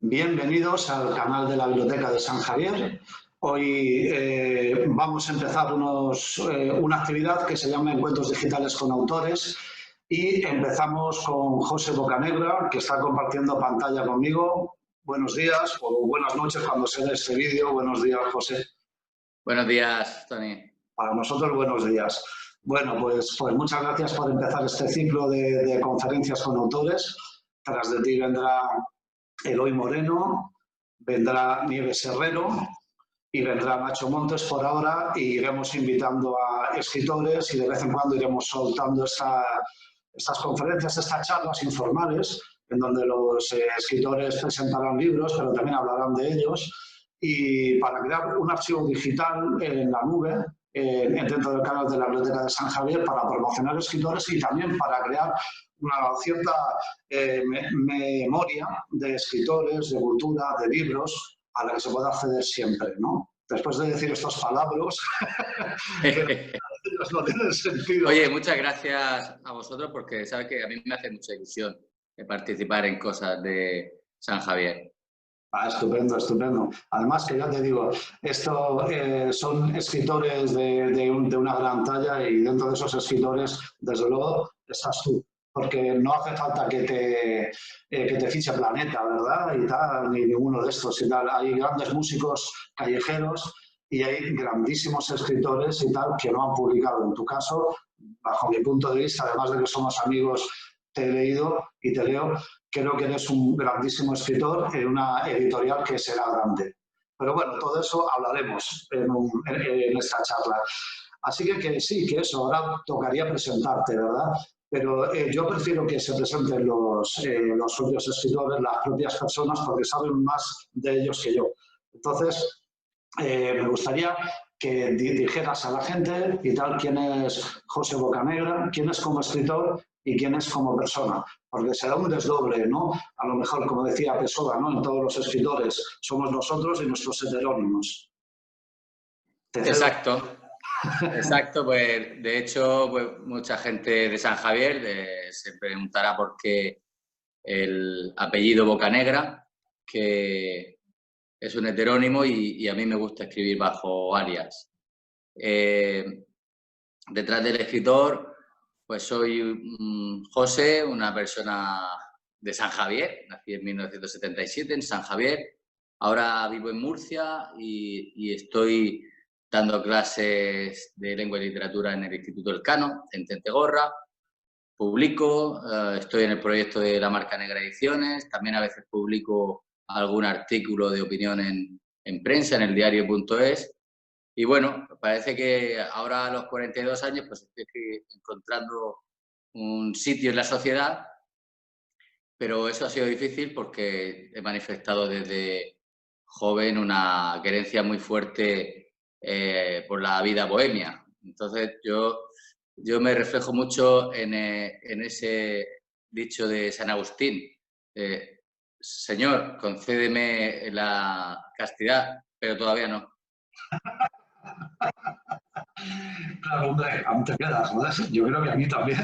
Bienvenidos al canal de la Biblioteca de San Javier. Hoy vamos a empezar una actividad que se llama Encuentros Digitales con Autores y empezamos con José Bocanegra, que está compartiendo pantalla conmigo. Buenos días o buenas noches cuando se ve este vídeo. Buenos días, José. Buenos días, Tony. Para nosotros, buenos días. Bueno, pues muchas gracias por empezar este ciclo de conferencias con autores. Tras de ti vendrá Eloy Moreno, vendrá Nieves Herrero y vendrá Nacho Montes por ahora, y iremos invitando a escritores y de vez en cuando iremos soltando estas conferencias, estas charlas informales en donde los escritores presentarán libros, pero también hablarán de ellos, y para crear un archivo digital en la nube dentro del canal de la Biblioteca de San Javier para promocionar escritores y también para crear una cierta memoria de escritores, de cultura, de libros, a la que se puede acceder siempre, ¿no? Después de decir estos palabras, que no tienen sentido. Oye, muchas gracias a vosotros porque sabes que a mí me hace mucha ilusión participar en cosas de San Javier. Estupendo, estupendo. Además, que ya te digo, esto son escritores de una gran talla y dentro de esos escritores, desde luego, estás tú. Porque no hace falta que te fiche Planeta, ¿verdad? Y tal, ni ninguno de estos y tal. Hay grandes músicos callejeros y hay grandísimos escritores y tal que no han publicado. En tu caso, bajo mi punto de vista, además de que somos amigos, te he leído y te leo. Creo que eres un grandísimo escritor en una editorial que será grande. Pero bueno, todo eso hablaremos en esta charla. Así que sí, que eso, ahora tocaría presentarte, ¿verdad? Pero yo prefiero que se presenten los propios escritores, las propias personas, porque saben más de ellos que yo. Entonces, me gustaría que dijeras a la gente y tal quién es José Bocanegra, quién es como escritor y quién es como persona, porque será un desdoble, ¿no? A lo mejor, como decía Pessoa, ¿no? En todos los escritores somos nosotros y nuestros heterónimos. Exacto, exacto. Pues de hecho, pues, mucha gente de San Javier se preguntará por qué el apellido Bocanegra, que es un heterónimo y a mí me gusta escribir bajo alias. Detrás del escritor, pues soy José, una persona de San Javier, nací en 1977 en San Javier, ahora vivo en Murcia y estoy dando clases de lengua y literatura en el Instituto Elcano, en Tentegorra, publico, estoy en el proyecto de La Marca Negra Ediciones, también a veces publico algún artículo de opinión en prensa, en el diario.es. Y bueno, parece que ahora a los 42 años pues estoy encontrando un sitio en la sociedad, pero eso ha sido difícil porque he manifestado desde joven una querencia muy fuerte por la vida bohemia. Entonces yo me reflejo mucho en ese dicho de San Agustín, Señor, concédeme la castidad, pero todavía no. Claro, hombre, aún te quedas, ¿no? Yo creo que a mí también.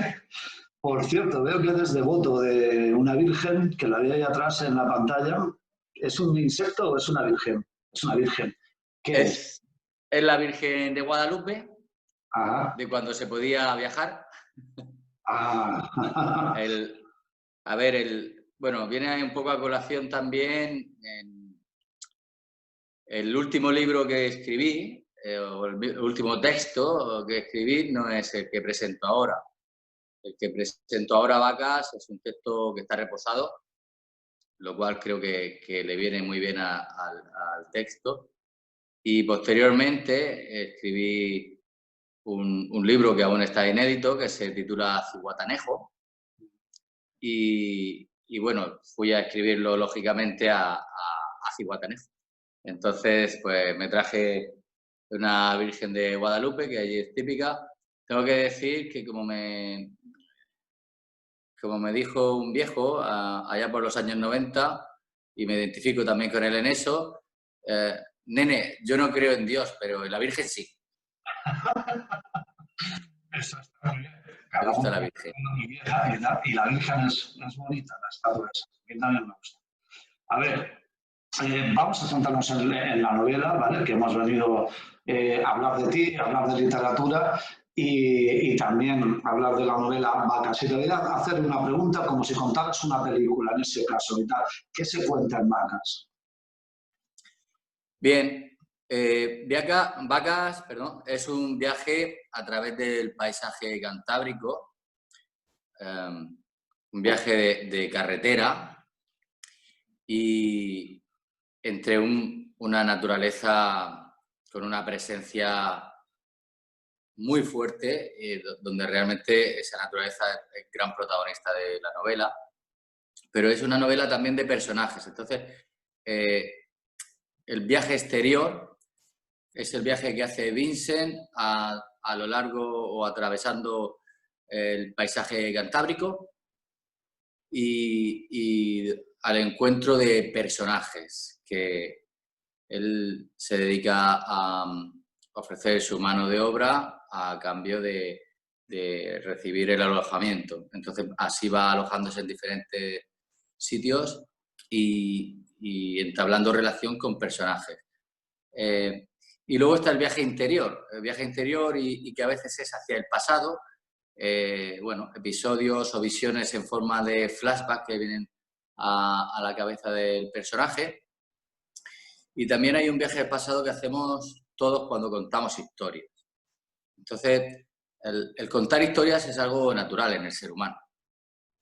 Por cierto, veo que eres devoto de una virgen que la vi ahí atrás en la pantalla. ¿Es un insecto o es una virgen? Es una virgen. ¿Qué es? Es la Virgen de Guadalupe, Ah, de cuando se podía viajar. ah. Bueno, viene un poco a colación también en el último libro que escribí, o el último texto que escribí, no es el que presento ahora. El que presento ahora, Vacas, es un texto que está reposado, lo cual creo que le viene muy bien al texto. Y posteriormente escribí un libro que aún está inédito, que se titula Zihuatanejo. Y bueno, fui a escribirlo lógicamente a Zihuatanejo. Entonces, pues me traje una Virgen de Guadalupe, que allí es típica. Tengo que decir que como me dijo un viejo allá por los años 90, y me identifico también con él en eso, nene, yo no creo en Dios, pero en la Virgen sí. Eso está muy bien. Me gusta la Virgen. Y la Virgen es bonita, la estatua esa. A mí también me gusta. A ver, vamos a centrarnos en la novela, ¿vale? Que hemos venido a hablar de ti, a hablar de literatura y también hablar de la novela Vacas. Y te voy a hacer una pregunta como si contaras una película en ese caso y tal. ¿Qué se cuenta en Vacas? Bien, Vacas, perdón, es un viaje a través del paisaje cantábrico, un viaje de carretera y entre una naturaleza con una presencia muy fuerte, donde realmente esa naturaleza es gran protagonista de la novela, pero es una novela también de personajes. Entonces, el viaje exterior es el viaje que hace Vincent a lo largo o atravesando el paisaje cantábrico y al encuentro de personajes que él se dedica a ofrecer su mano de obra a cambio de recibir el alojamiento. Entonces, así va alojándose en diferentes sitios y entablando relación con personajes. Y luego está el viaje interior y que a veces es hacia el pasado, bueno, episodios o visiones en forma de flashback que vienen a la cabeza del personaje. Y también hay un viaje al pasado que hacemos todos cuando contamos historias. Entonces, el contar historias es algo natural en el ser humano.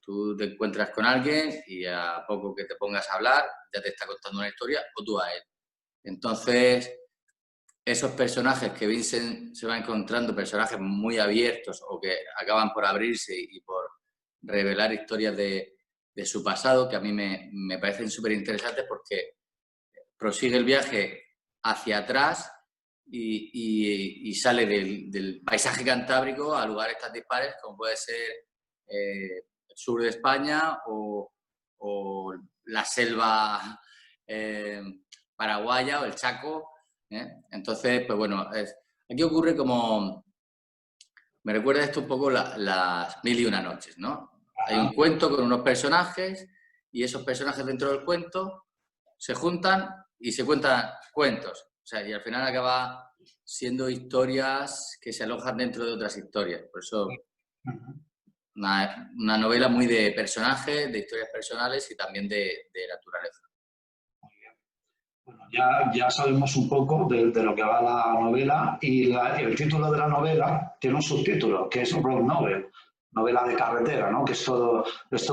Tú te encuentras con alguien y a poco que te pongas a hablar, ya te está contando una historia o tú a él. Entonces, esos personajes que Vincent se va encontrando, personajes muy abiertos o que acaban por abrirse y por revelar historias de su pasado, que a mí me parecen súper interesantes porque prosigue el viaje hacia atrás y sale del paisaje cantábrico a lugares tan dispares como puede ser el sur de España o la selva paraguaya o el Chaco. Entonces, pues bueno, aquí ocurre como... Me recuerda esto un poco las mil y una noches, ¿no? Hay un cuento con unos personajes y esos personajes dentro del cuento se juntan y se cuentan cuentos. O sea, y al final acaba siendo historias que se alojan dentro de otras historias. Por eso, una novela muy de personajes, de historias personales y también de naturaleza. Bueno, ya sabemos un poco de lo que va la novela y el título de la novela tiene un subtítulo, que es road novel, novela de carretera, ¿no? Que es todo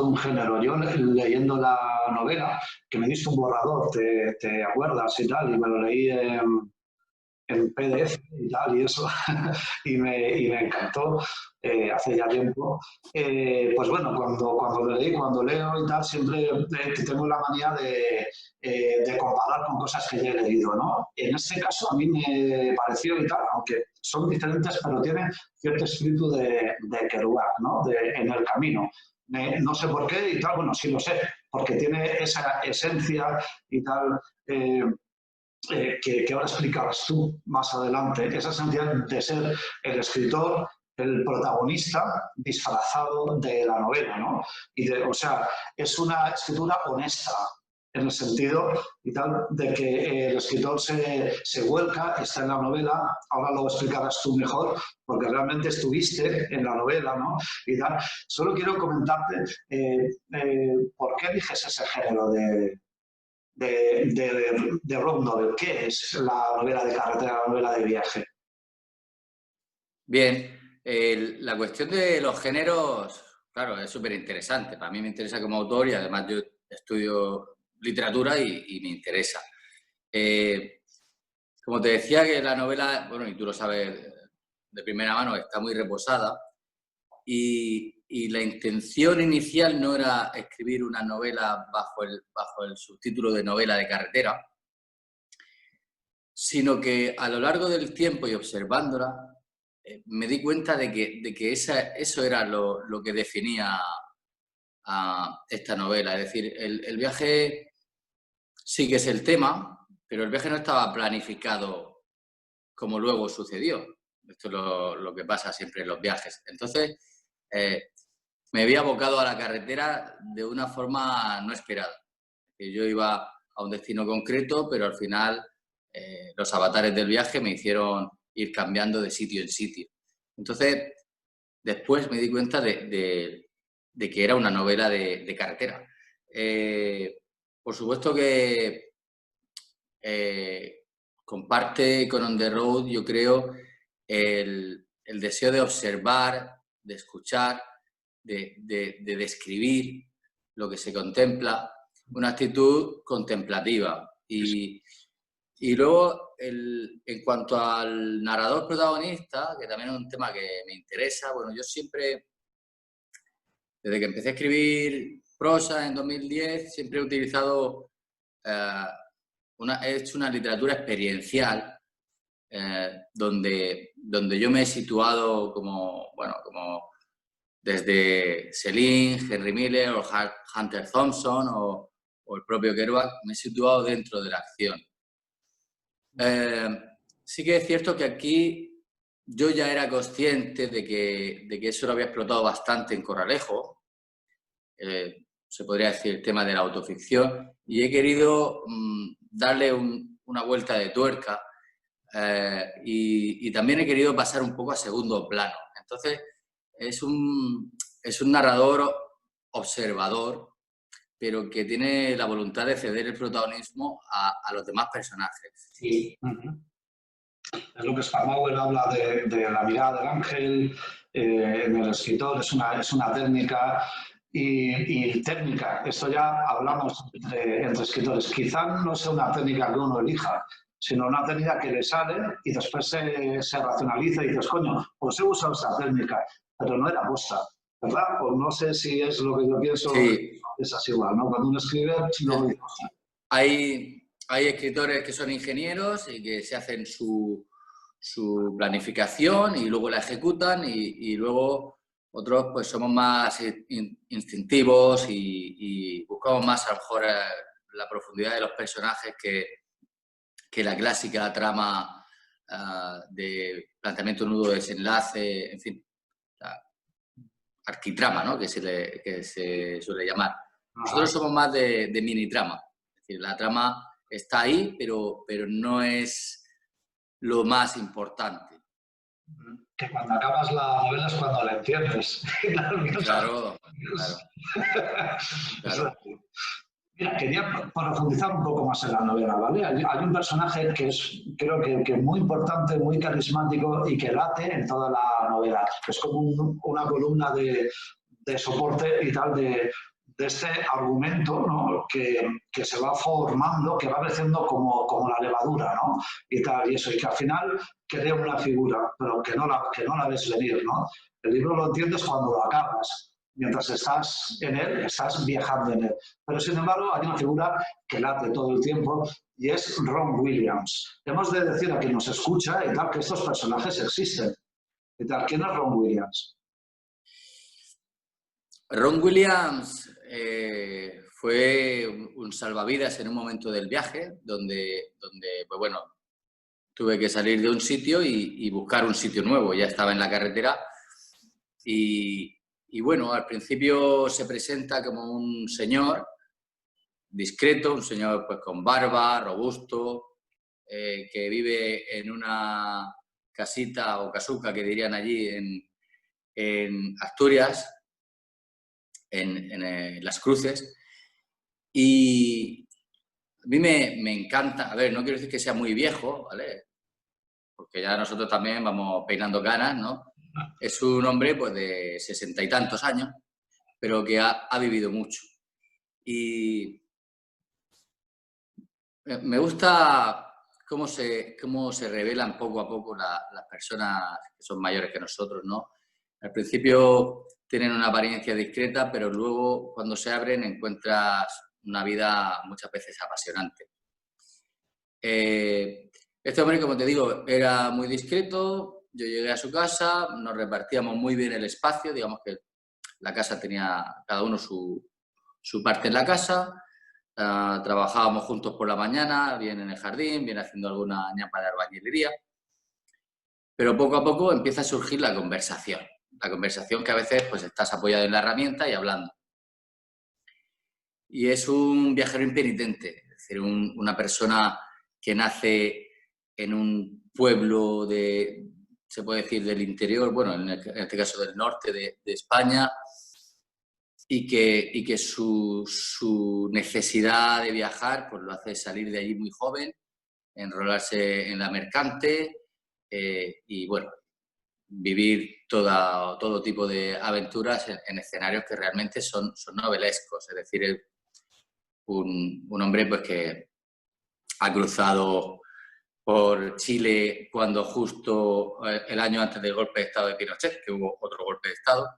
un género. Yo leyendo la novela, que me diste un borrador, te acuerdas y tal, y me lo leí en PDF y tal, y eso, y me encantó hace ya tiempo. Pues bueno, cuando leí, cuando leo y tal, siempre tengo la manía de comparar con cosas que ya he leído, ¿no? En este caso a mí me pareció y tal, aunque son diferentes, pero tiene cierto espíritu de Kerouac, ¿no? En el camino. No sé por qué y tal, bueno, sí lo sé, porque tiene esa esencia y tal. Que ahora explicarás tú más adelante, esa esencia de ser el escritor, el protagonista disfrazado de la novela, ¿no? O sea, es una escritura honesta, en el sentido y tal de que el escritor se vuelca, está en la novela, ahora lo explicarás tú mejor, porque realmente estuviste en la novela, ¿no? Y tal. Solo quiero comentarte por qué eliges ese género de road novel. ¿Qué es la novela de carretera, la novela de viaje? Bien, la cuestión de los géneros, claro, es súper interesante. Para mí me interesa como autor y además yo estudio literatura y me interesa. Como te decía que la novela, bueno, y tú lo sabes de primera mano, está muy reposada y la intención inicial no era escribir una novela bajo el subtítulo de novela de carretera, sino que a lo largo del tiempo y observándola, me di cuenta de que eso era lo que definía a esta novela. Es decir, el viaje sí que es el tema, pero el viaje no estaba planificado como luego sucedió. Esto es lo que pasa siempre en los viajes. Entonces, me había abocado a la carretera de una forma no esperada. Yo iba a a un destino concreto, pero al final los avatares del viaje me hicieron ir cambiando de sitio en sitio. Entonces, después me di cuenta de que era una novela de carretera. Por supuesto que comparte con On the Road, yo creo, el deseo de observar, de escuchar, de describir lo que se contempla, una actitud contemplativa. Y luego, en cuanto al narrador protagonista, que también es un tema que me interesa, bueno, yo siempre, desde que empecé a escribir prosa en 2010, siempre he utilizado, he hecho una literatura experiencial, donde yo me he situado como desde Céline, Henry Miller o Hunter Thompson o el propio Kerouac, me he situado dentro de la acción. Sí que es cierto que aquí yo ya era consciente de que eso lo había explotado bastante en Corralejo, se podría decir el tema de la autoficción, y he querido darle una vuelta de tuerca, y también he querido pasar un poco a segundo plano. Entonces, es un narrador observador, pero que tiene la voluntad de ceder el protagonismo a los demás personajes. Sí. Es lo que Sparmauer habla de la mirada del ángel en el escritor, es una técnica y técnica. Esto ya hablamos entre escritores. Quizá no sea una técnica que uno elija, sino una técnica que le sale y después se racionaliza y dices, coño, pues he usado esa técnica, pero no era posta, ¿verdad? Pues no sé si es lo que yo pienso, sí. Es así igual, ¿no? Cuando uno escribe, no lo dice. Hay escritores que son ingenieros y que se hacen su planificación y luego la ejecutan, y luego otros pues somos más instintivos y buscamos más a lo mejor la profundidad de los personajes que la clásica trama de planteamiento, nudo, desenlace, en fin, la arquitrama, ¿no? que se suele llamar. Nosotros somos más de mini trama, es decir, la trama está ahí, pero no es lo más importante. Que cuando acabas la novela es cuando la entiendes. Claro. Mira, quería profundizar un poco más en la novela, ¿vale? Hay un personaje que es, creo que muy importante, muy carismático y que late en toda la novela. Es como una columna de soporte y tal de este argumento, ¿no? que se va formando, que va creciendo como la levadura, ¿no? Y tal, y eso, y que al final crea una figura, pero que no la ves venir, ¿no? El libro lo entiendes cuando lo acabas. Mientras estás en él, estás viajando en él. Pero, sin embargo, hay una figura que late todo el tiempo y es Ron Williams. Hemos de decir a quien nos escucha y tal que estos personajes existen. Y tal, ¿quién es Ron Williams? Ron Williams fue un salvavidas en un momento del viaje donde pues bueno, tuve que salir de un sitio y buscar un sitio nuevo. Ya estaba en la carretera y bueno, al principio se presenta como un señor discreto, un señor pues con barba, robusto, que vive en una casita o casuca que dirían allí en Asturias, en Las Cruces, y a mí me encanta, a ver, no quiero decir que sea muy viejo, ¿vale? Porque ya nosotros también vamos peinando canas, ¿no? Es un hombre pues de 60 y tantos años, pero que ha vivido mucho. Y me gusta cómo se revelan poco a poco las personas que son mayores que nosotros, ¿no? Al principio tienen una apariencia discreta, pero luego cuando se abren encuentras una vida muchas veces apasionante. Este hombre, como te digo, era muy discreto. Yo llegué a su casa, nos repartíamos muy bien el espacio, digamos que la casa tenía cada uno su parte en la casa. Trabajábamos juntos por la mañana, bien en el jardín, bien haciendo alguna ñapa de albañilería. Pero poco a poco empieza a surgir la conversación que a veces pues estás apoyado en la herramienta y hablando. Y es un viajero impenitente, es decir, una persona que nace en un pueblo se puede decir, del interior, bueno, en este caso del norte de España, y que su necesidad de viajar pues lo hace salir de allí muy joven, enrolarse en la mercante y, bueno, vivir todo tipo de aventuras en escenarios que realmente son novelescos. Es decir, un hombre pues que ha cruzado por Chile cuando justo el año antes del golpe de Estado de Pinochet, que hubo otro golpe de Estado.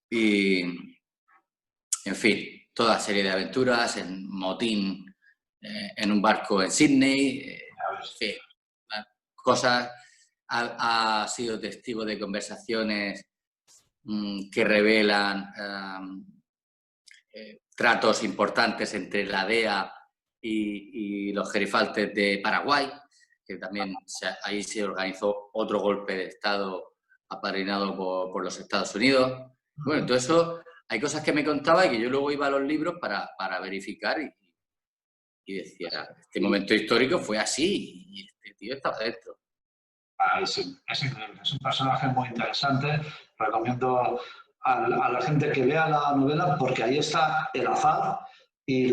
Y, en fin, toda serie de aventuras, en motín en un barco en Sydney, en fin, cosas. Ha sido testigo de conversaciones que revelan tratos importantes entre la DEA y los gerifaltes de Paraguay, que también ahí se organizó otro golpe de Estado apadrinado por los Estados Unidos. Bueno, todo eso, hay cosas que me contaba y que yo luego iba a los libros para verificar y decía, este momento histórico fue así y este tío estaba dentro. Es increíble, es un personaje muy interesante. Recomiendo a la gente que lea la novela porque ahí está el azar y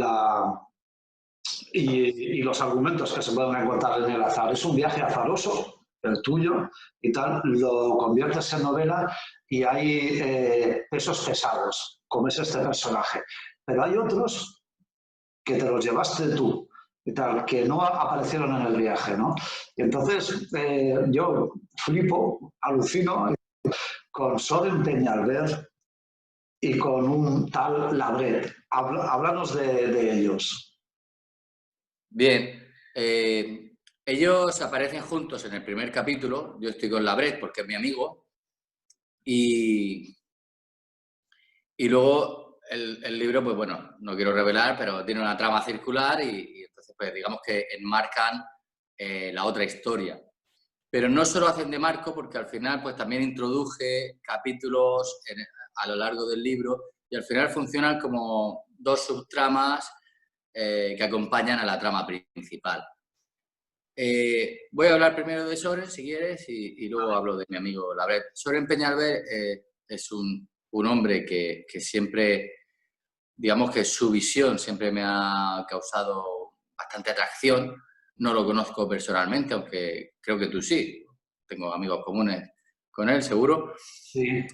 los argumentos que se pueden encontrar en el azar. Es un viaje azaroso, el tuyo, y tal, lo conviertes en novela y hay pesos pesados, como es este personaje. Pero hay otros que te los llevaste tú, y tal, que no aparecieron en el viaje, ¿no? Y entonces yo flipo, alucino con Soren Peñalver y con un tal Labret. Háblanos de ellos. Bien, ellos aparecen juntos en el primer capítulo. Yo estoy con Labret porque es mi amigo. Y luego el libro, pues bueno, no quiero revelar, pero tiene una trama circular y entonces, pues digamos que enmarcan la otra historia. Pero no solo hacen de marco, porque al final pues también introduje capítulos a lo largo del libro y al final funcionan como dos subtramas que acompañan a la trama principal. Voy a hablar primero de Soren, si quieres, y luego hablo de mi amigo Labret. Soren Peñalver es un hombre que siempre, digamos que su visión siempre me ha causado bastante atracción. No lo conozco personalmente, aunque creo que tú sí. Tengo amigos comunes con él, seguro. Sí,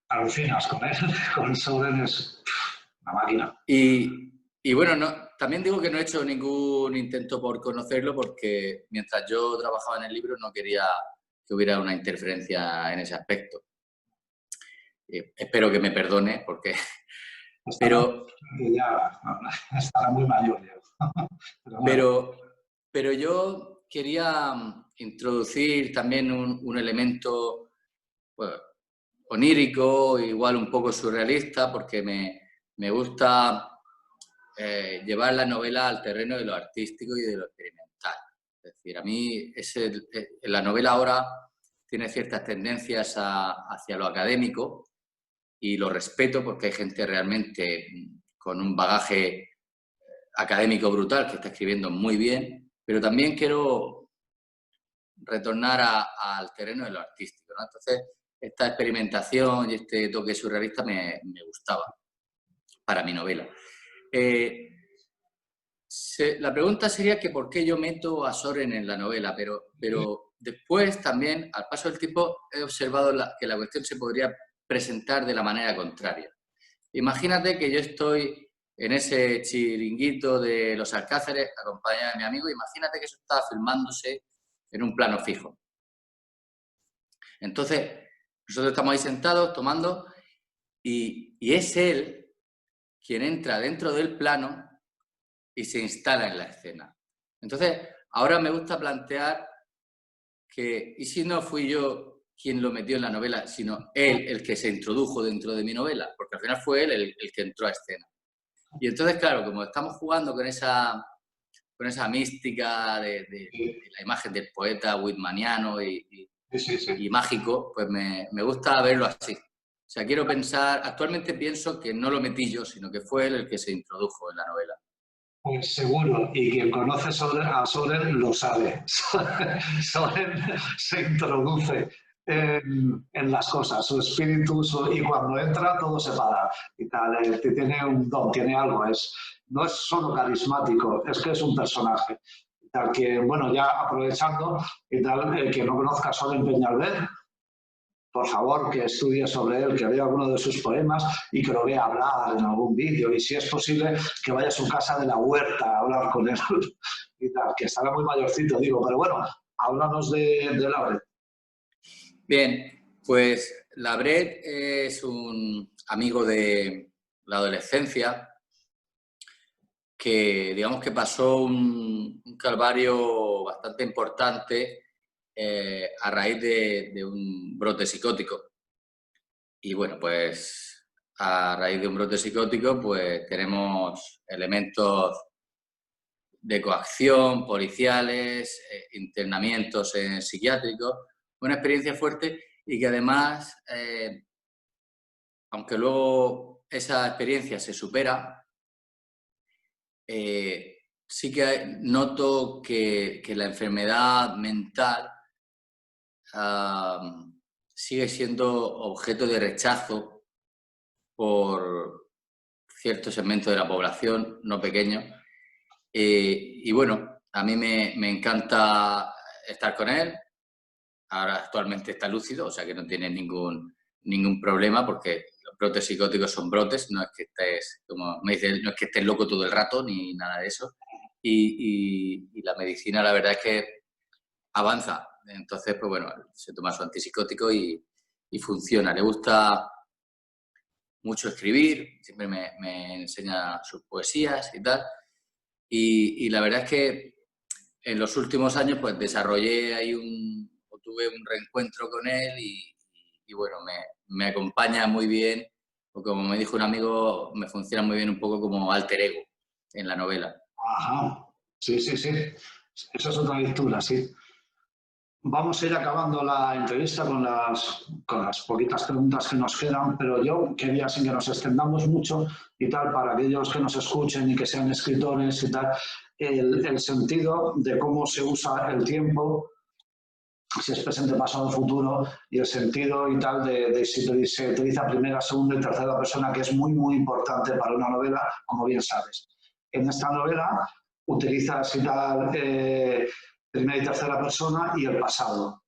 alucinas con él. Con Soren es una máquina. Y bueno, también digo que no he hecho ningún intento por conocerlo porque mientras yo trabajaba en el libro no quería que hubiera una interferencia en ese aspecto. Espero que me perdone porque... Estará muy mayor ya. Pero yo quería introducir también un elemento pues, onírico, igual un poco surrealista, porque me gusta llevar la novela al terreno de lo artístico y de lo experimental. Es decir, a mí la novela ahora tiene ciertas tendencias hacia lo académico y lo respeto porque hay gente realmente con un bagaje académico brutal que está escribiendo muy bien, pero también quiero retornar al terreno de lo artístico, ¿no? Entonces, esta experimentación y este toque surrealista me gustaba para mi novela. La pregunta sería que por qué yo meto a Soren en la novela, pero después también, al paso del tiempo, he observado que la cuestión se podría presentar de la manera contraria. Imagínate que yo estoy en ese chiringuito de los Alcázares, acompañado de mi amigo, imagínate que eso está filmándose en un plano fijo. Entonces, nosotros estamos ahí sentados, tomando, y es él quien entra dentro del plano y se instala en la escena. Entonces, ahora me gusta plantear que, ¿y si no fui yo quien lo metió en la novela, sino él el que se introdujo dentro de mi novela? Porque al final fue él el que entró a escena. Y entonces, claro, como estamos jugando con esa mística de la imagen del poeta whitmaniano y mágico, pues me gusta verlo así. O sea, actualmente pienso que no lo metí yo, sino que fue él el que se introdujo en la novela. Pues seguro, y quien conoce a Soren lo sabe. Soren se introduce en las cosas, su espíritu, y cuando entra todo se para. Y tal, tiene un don, tiene algo, no es solo carismático, es que es un personaje. Y tal, que, bueno, ya aprovechando, y tal, el que no conozca a Soren Peñalver, por favor, que estudie sobre él, que lea alguno de sus poemas y que lo vea hablar en algún vídeo. Y si es posible, que vaya a su casa de la huerta a hablar con él y tal, que estará muy mayorcito, digo. Pero bueno, háblanos de Labret. Bien, pues Labret es un amigo de la adolescencia que, digamos que pasó un calvario bastante importante a raíz de un brote psicótico. Y bueno, pues a raíz de un brote psicótico, pues tenemos elementos de coacción, policiales, internamientos psiquiátricos, una experiencia fuerte y que además, aunque luego esa experiencia se supera, sí que noto que la enfermedad mental sigue siendo objeto de rechazo por cierto segmento de la población, no pequeño. Y bueno, a mí me encanta estar con él. Ahora actualmente está lúcido, o sea que no tiene ningún problema porque los brotes psicóticos son brotes, no es que estés, como me dice, no es que estés loco todo el rato ni nada de eso. Y la medicina, la verdad es que avanza. Entonces, pues bueno, se toma su antipsicótico y funciona. Le gusta mucho escribir, siempre me enseña sus poesías y tal. Y la verdad es que en los últimos años pues desarrollé ahí tuve un reencuentro con él y bueno, me acompaña muy bien, porque como me dijo un amigo, me funciona muy bien un poco como alter ego en la novela. Ajá, sí, sí, sí. Esa es otra lectura, sí. Vamos a ir acabando la entrevista con las poquitas preguntas que nos quedan, pero yo quería, sin que nos extendamos mucho y tal, para aquellos que nos escuchen y que sean escritores y tal, el sentido de cómo se usa el tiempo, si es presente, pasado, futuro, y el sentido y tal de si se utiliza primera, segunda y tercera persona, que es muy, muy importante para una novela, como bien sabes. En esta novela utilizas y tal primera y tercera persona y el pasado.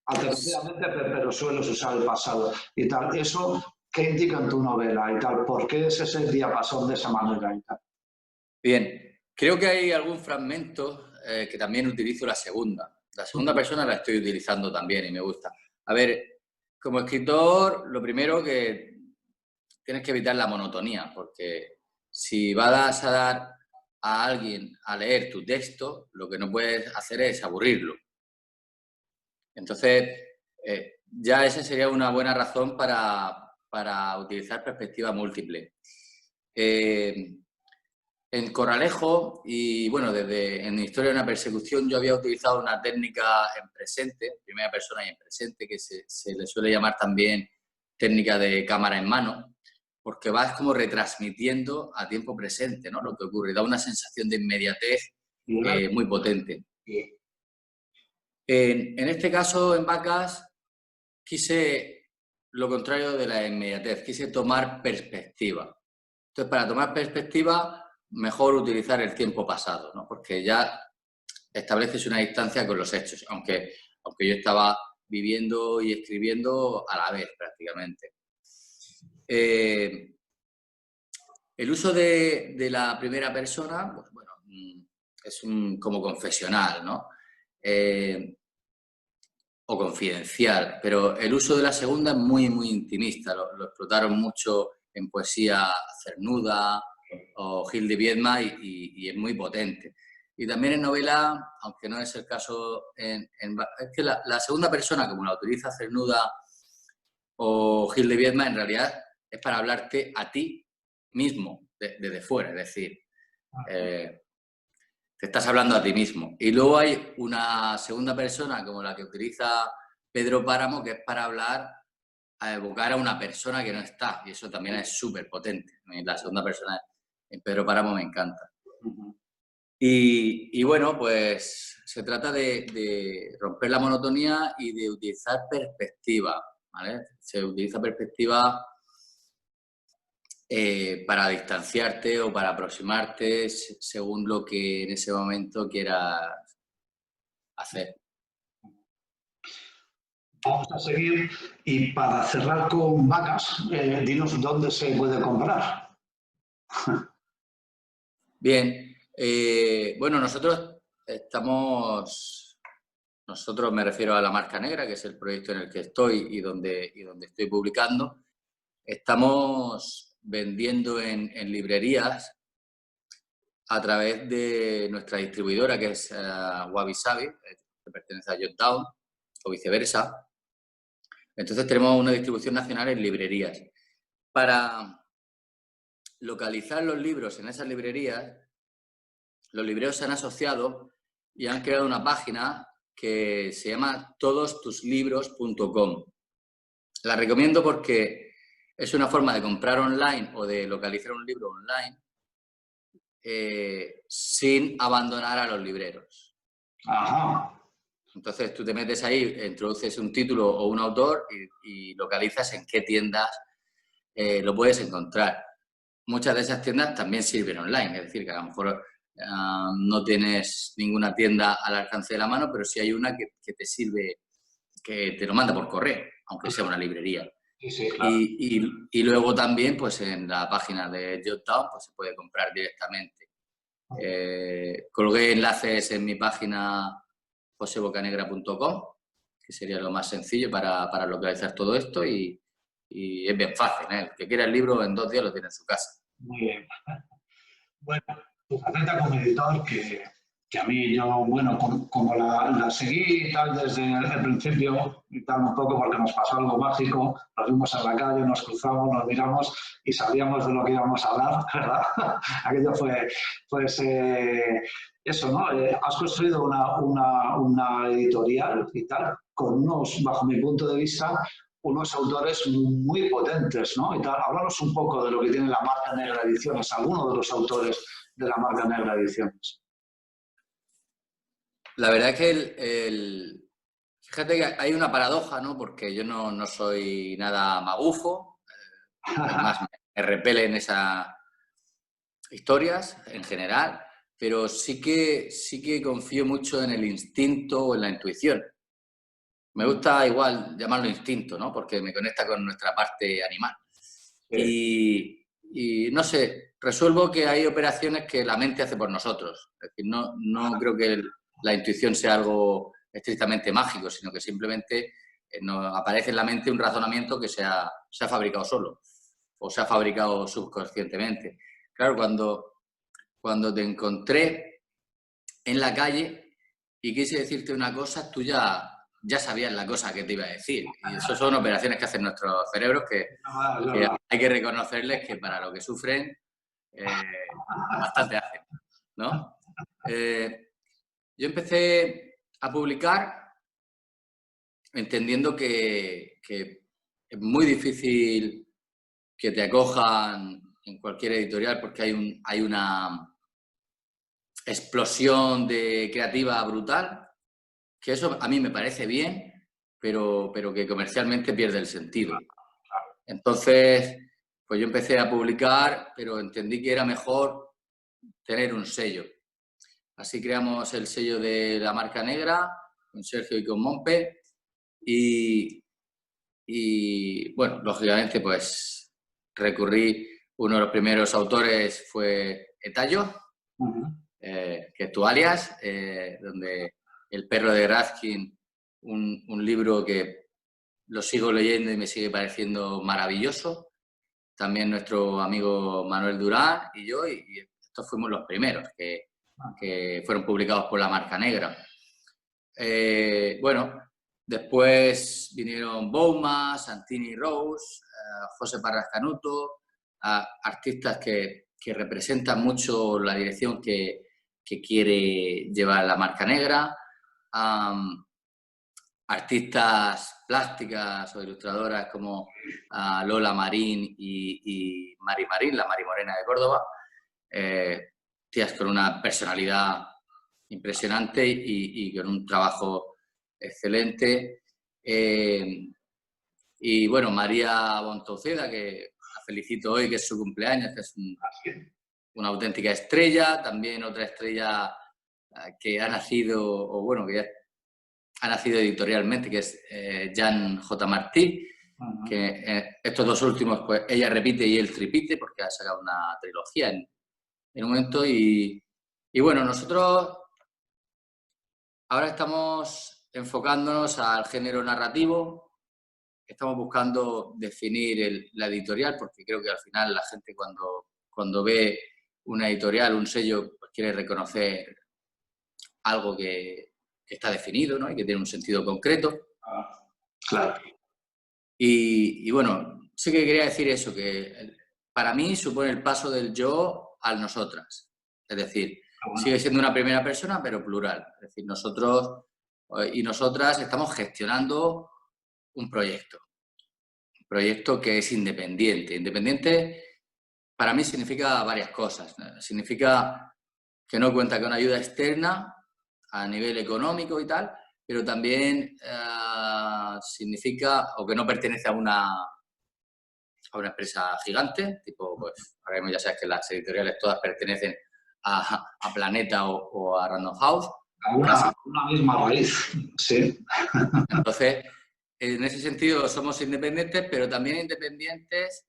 Alternativamente, pero sueles usar el pasado y tal. ¿Eso qué indica en tu novela y tal? ¿Por qué es ese diapasón de esa manera y tal? Bien, creo que hay algún fragmento que también utilizo la segunda. La segunda persona la estoy utilizando también y me gusta. A ver, como escritor, lo primero que tienes que evitar la monotonía, porque si vas a dar a alguien a leer tu texto, lo que no puedes hacer es aburrirlo. Entonces, ya esa sería una buena razón para utilizar perspectiva múltiple. En Corralejo y, bueno, en Historia de una persecución yo había utilizado una técnica en presente, primera persona y en presente, que se le suele llamar también técnica de cámara en mano, porque vas como retransmitiendo a tiempo presente, ¿no?, lo que ocurre. Da una sensación de inmediatez muy potente. En este caso, en Vacas, quise lo contrario de la inmediatez, quise tomar perspectiva. Entonces, para tomar perspectiva, mejor utilizar el tiempo pasado, ¿no?, porque ya estableces una distancia con los hechos, aunque yo estaba viviendo y escribiendo a la vez prácticamente. El uso de la primera persona, pues bueno, es como confesional, ¿no? O confidencial, pero el uso de la segunda es muy, muy intimista. Lo explotaron mucho en poesía Cernuda o Gil de Viedma y es muy potente. Y también en novela, aunque no es el caso, es que la segunda persona, como la utiliza Cernuda o Gil de Viedma, en realidad es para hablarte a ti mismo, desde fuera, es decir, te estás hablando a ti mismo. Y luego hay una segunda persona, como la que utiliza Pedro Páramo, que es para hablar, a evocar a una persona que no está, y eso también es súper potente. La segunda persona En Pedro Páramo me encanta. Y bueno, pues se trata de romper la monotonía y de utilizar perspectiva, ¿vale? Se utiliza perspectiva para distanciarte o para aproximarte según lo que en ese momento quieras hacer. Vamos a seguir y para cerrar con vacas, dinos dónde se puede comprar. Bien, bueno, nosotros me refiero a La Marca Negra, que es el proyecto en el que estoy y donde estoy publicando. Estamos vendiendo en librerías a través de nuestra distribuidora, que es Wabi Sabi, que pertenece a Georgetown, o viceversa. Entonces tenemos una distribución nacional en librerías. Para localizar los libros en esas librerías, los libreros se han asociado y han creado una página que se llama todostuslibros.com. La recomiendo porque es una forma de comprar online o de localizar un libro online sin abandonar a los libreros. Ajá. Entonces tú te metes ahí, introduces un título o un autor y localizas en qué tiendas lo puedes encontrar. Muchas de esas tiendas también sirven online, es decir, que a lo mejor no tienes ninguna tienda al alcance de la mano, pero sí hay una que te sirve, que te lo manda por correo, aunque sea una librería. Sí, claro. Y luego también, pues en la página de Georgetown, pues se puede comprar directamente. Colgué enlaces en mi página josebocanegra.com, que sería lo más sencillo para localizar todo esto y es bien fácil, ¿eh? El que quiera el libro en 2 días lo tiene en su casa. Muy bien. Bueno, tu faceta como editor, que a mí yo, bueno, como la seguí y tal desde el principio y tal un poco porque nos pasó algo mágico, nos vimos en la calle, nos cruzamos, nos miramos y sabíamos de lo que íbamos a hablar, ¿verdad? Aquello fue, pues, eso, ¿no? Has construido una editorial y tal, con unos, bajo mi punto de vista, unos autores muy potentes, ¿no? Y tal, háblanos un poco de lo que tiene la Marca Negra Ediciones, algunos de los autores de la Marca Negra Ediciones. La verdad es que fíjate que hay una paradoja, ¿no? Porque yo no soy nada magufo, además me repelen esas historias en general, pero sí que confío mucho en el instinto o en la intuición. Me gusta igual llamarlo instinto, ¿no? Porque me conecta con nuestra parte animal. Sí. Y no sé, resuelvo que hay operaciones que la mente hace por nosotros. Es decir, no creo que la intuición sea algo estrictamente mágico, sino que simplemente nos aparece en la mente un razonamiento que se ha fabricado solo o se ha fabricado subconscientemente. Claro, cuando te encontré en la calle y quise decirte una cosa, tú ya sabías la cosa que te iba a decir. Y eso son operaciones que hacen nuestros cerebros que hay que reconocerles que para lo que sufren bastante hacen, ¿no? Yo empecé a publicar entendiendo que es muy difícil que te acojan en cualquier editorial porque hay una explosión creativa brutal, que eso a mí me parece bien, pero que comercialmente pierde el sentido. Entonces, pues yo empecé a publicar, pero entendí que era mejor tener un sello. Así creamos el sello de La Marca Negra, con Sergio y con Monpe, y bueno, lógicamente, pues recurrí, uno de los primeros autores fue Etayo, que es tu alias, donde El perro de Raskin, un libro que lo sigo leyendo y me sigue pareciendo maravilloso. También nuestro amigo Manuel Durán y yo, y estos fuimos los primeros que fueron publicados por La Marca Negra. Bueno, después vinieron Bouma, Santini Rose, José Parras Canuto, artistas que representan mucho la dirección que quiere llevar La Marca Negra, artistas plásticas o ilustradoras como Lola Marín y Mari Marín, la Mari Morena de Córdoba. tías con una personalidad impresionante y con un trabajo excelente. Y bueno, María Bontouceda, que la felicito hoy, que es su cumpleaños, que es una auténtica estrella. También otra estrella que ha nacido, o bueno, que ya ha nacido editorialmente, que es Jan J. Martí, que estos dos últimos, pues ella repite y él tripite, porque ha sacado una trilogía en un momento. Y bueno, nosotros ahora estamos enfocándonos al género narrativo. Estamos buscando definir la editorial, porque creo que al final la gente cuando ve una editorial, un sello, pues quiere reconocer algo que está definido, ¿no? Y que tiene un sentido concreto. Claro. Y bueno, sí que quería decir eso, que para mí supone el paso del yo al nosotras. Es decir, sigue siendo una primera persona, pero plural. Es decir, nosotros y nosotras estamos gestionando un proyecto que es independiente. Independiente para mí significa varias cosas. Significa que no cuenta con ayuda externa a nivel económico y tal, pero también significa o que no pertenece a una empresa gigante, tipo, pues ahora mismo ya sabes que las editoriales todas pertenecen a Planeta o a Random House. Una misma raíz, sí. Entonces, en ese sentido somos independientes, pero también independientes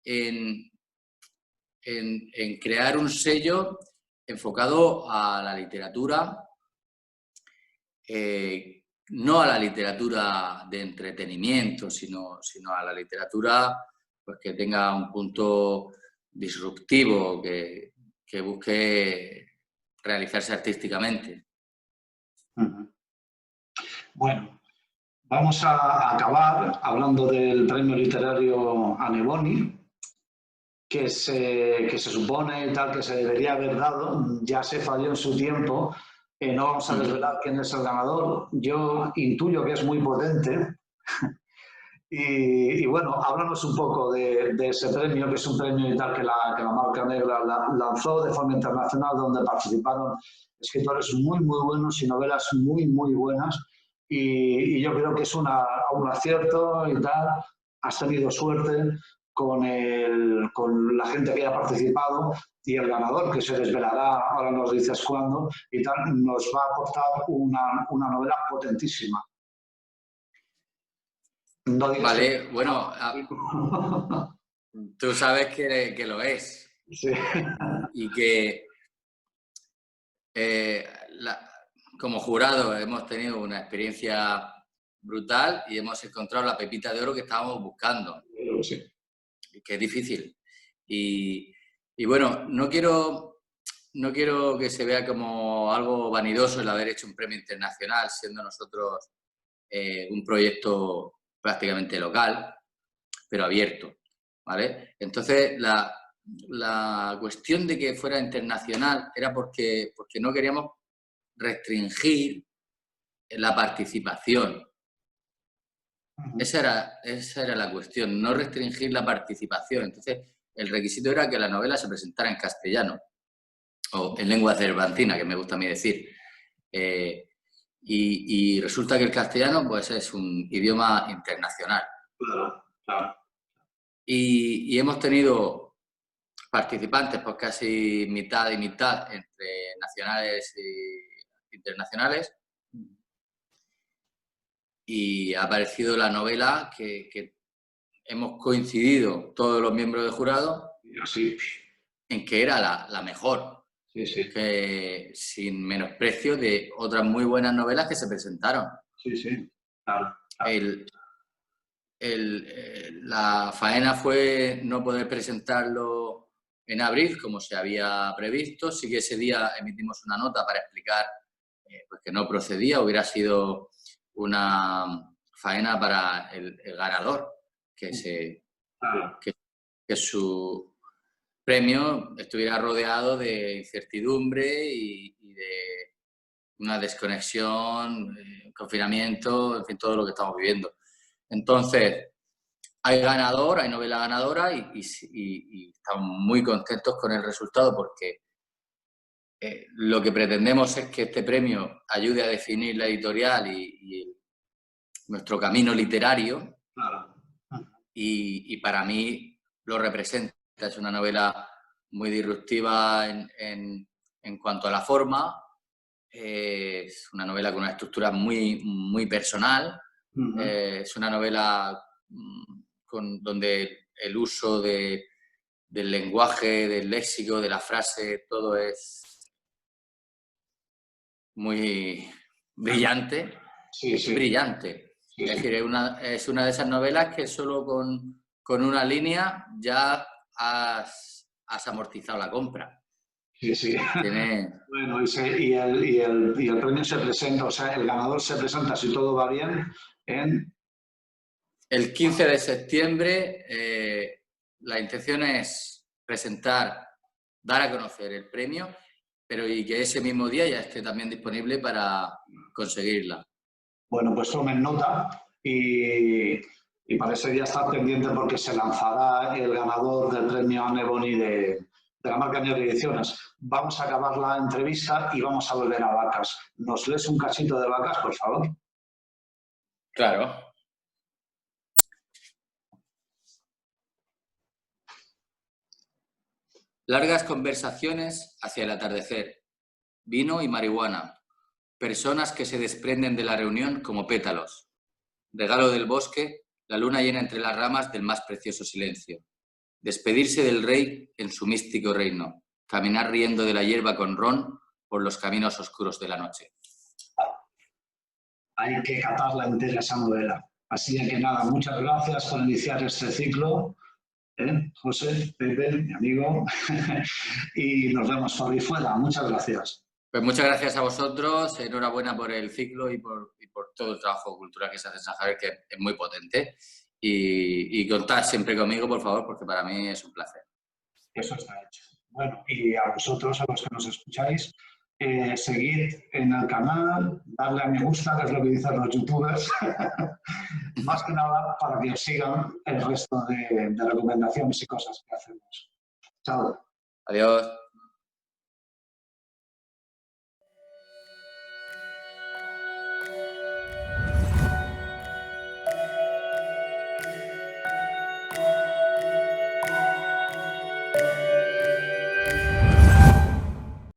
en crear un sello enfocado a la literatura, no a la literatura de entretenimiento, sino a la literatura pues, que tenga un punto disruptivo, que busque realizarse artísticamente. Bueno, vamos a acabar hablando del premio literario Aneboni, que se supone tal que se debería haber dado, ya se falló en su tiempo. No vamos a desvelar quién es el ganador. Yo intuyo que es muy potente. Y bueno, háblanos un poco de ese premio, que es un premio y tal que la Marca Negra lanzó de forma internacional, donde participaron escritores muy, muy buenos y novelas muy, muy buenas. Y yo creo que es un acierto y tal. Has tenido suerte con la gente que haya participado, y el ganador, que se desvelará, ahora nos dices cuándo, y tal, nos va a aportar una novela potentísima. No vale, bueno, tú sabes que lo es. Sí. Y que como jurado hemos tenido una experiencia brutal y hemos encontrado la pepita de oro que estábamos buscando. Sí. Que es difícil. Y bueno, no quiero que se vea como algo vanidoso el haber hecho un premio internacional, siendo nosotros un proyecto prácticamente local, pero abierto, ¿vale? Entonces, la cuestión de que fuera internacional era porque no queríamos restringir la participación. Esa era la cuestión, no restringir la participación. Entonces, el requisito era que la novela se presentara en castellano o en lengua cervantina, que me gusta a mí decir. Y resulta que el castellano pues, es un idioma internacional. Claro, claro. Y hemos tenido participantes, pues casi mitad y mitad entre nacionales e internacionales. Y ha aparecido la novela que hemos coincidido todos los miembros del jurado sí, en que era la mejor, sí, sí. que sin menosprecio de otras muy buenas novelas que se presentaron. Sí, sí, claro. La faena fue no poder presentarlo en abril, como se había previsto. Sí que ese día emitimos una nota para explicar pues que no procedía, hubiera sido una faena para el ganador, que su premio estuviera rodeado de incertidumbre y de una desconexión, confinamiento, en fin, todo lo que estamos viviendo. Entonces, hay ganador, hay novela ganadora y estamos muy contentos con el resultado porque lo que pretendemos es que este premio ayude a definir la editorial y nuestro camino literario. Claro. Y para mí lo representa. Es una novela muy disruptiva en cuanto a la forma. Es una novela con una estructura muy, muy personal. Es una novela donde el uso del lenguaje, del léxico, de la frase, todo es muy brillante. Sí, es brillante. Sí, es decir, es una de esas novelas que solo con una línea ya has amortizado la compra. Sí, sí. Tiene... Bueno, y el premio se presenta, o sea, el ganador se presenta, si todo va bien, en... El 15 de septiembre la intención es dar a conocer el premio, pero y que ese mismo día ya esté también disponible para conseguirla. Bueno, pues tomen nota y para ese día estar pendiente porque se lanzará el ganador del premio Anne Bonny de la marca Años Ediciones. Vamos a acabar la entrevista y vamos a volver a Vacas. ¿Nos lees un cachito de Vacas, por favor? Claro. Largas conversaciones hacia el atardecer. Vino y marihuana. Personas que se desprenden de la reunión como pétalos. Regalo del bosque, la luna llena entre las ramas del más precioso silencio. Despedirse del rey en su místico reino. Caminar riendo de la hierba con ron por los caminos oscuros de la noche. Hay que catarla entera esa novela. Así que nada, muchas gracias por iniciar este ciclo. José, Pepe, mi amigo, y nos vemos por ahí fuera. Muchas gracias. Pues muchas gracias a vosotros, enhorabuena por el ciclo y por todo el trabajo cultural que se hace en San Javier, que es muy potente. Y contad siempre conmigo, por favor, porque para mí es un placer. Eso está hecho. Bueno, y a vosotros, a los que nos escucháis, seguid en el canal, darle a me gusta, que es lo que dicen los youtubers, más que nada para que os sigan el resto de recomendaciones y cosas que hacemos. Chao. Adiós.